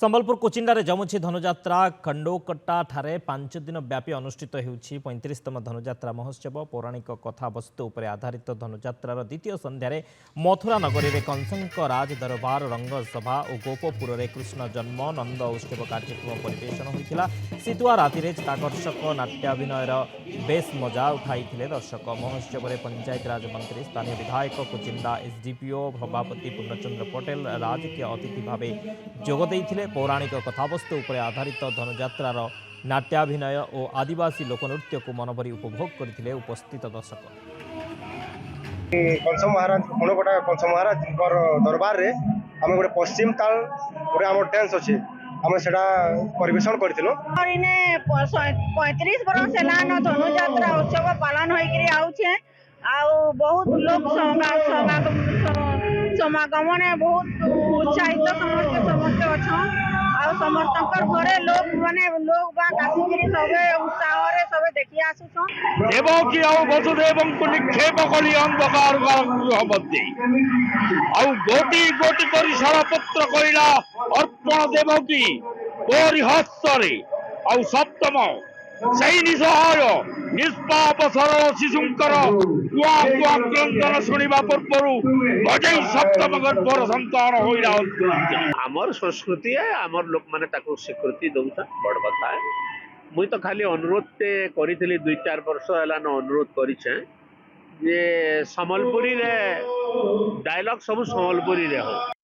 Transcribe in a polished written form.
संबलपुर कोचिंडारे जमुछि धनुजात्रा खंडोकट्टा ठारे 5 दिन व्यापी अनुष्ठित होउछि 35तम धनुजात्रा महोत्सव पौराणिक कथा वस्तु उपर आधारित धनुजात्रार द्वितीय संध्यारे मथुरा नगरी रे कंसंक राज दरबार रंग सभा और गोपपुर रे कृष्ण जन्म नंद उत्सव कार्यक्रम परिवेशन होइथिला। सितुआ राति रे चित्ताकर्षक नाट्याभिनयर बेस मजा उठाइथिले दर्शक। महोत्सव रे पंचायत राज मंत्री स्थानीय विधायक कोचिंडा एसडीपीओ सभापति पूर्णचंद्र पटेल राजकीय अतिथि भावे जोग देइथिले। पौराणिक कथावस्तु उपर आधारित धनुजात्रार नाट्याभिनय और आदिवासी लोकनृत्य को मनभरी उपभोग करथिले उपस्थित दर्शक। कंस महाराज खंडोकटा कंस महाराज दरबार रे आम गोटे पश्चिम ताल गोटे आम डांस अच्छे आम से परिवेशन करूँ। 35 बरस है धनुजात्रा उत्सव पालन होके बहुत लोग समागमन बहुत उत्साहित समस्त अच्छा समस्त घरे लोग माने लोग आसिक सब उत्साह सब देखी आसुन देवकी आउ वसुदेवं को निक्षेप करी अंधकार मध्य आउ गोटी गोटी करी सरपत्र कइला अर्पण देवकी तोरी हस्तरे आउ सप्तम सही निसहाय निष्पाप सरल शिशुंकर कुआ कुआ क्रंदन शुणा पूर्वर बजई सप्तम गर्भर संतान होइरा। आमर संस्कृति है आमर लोक माने ताको स्वीकृति दउछन बड़ कथा है। मुई तो खाली अनुरोध करी 2-4 वर्ष हेलान अनुरोध करिछे जे संबलपुरी रे डायलॉग सब संबलपुरी रे हो।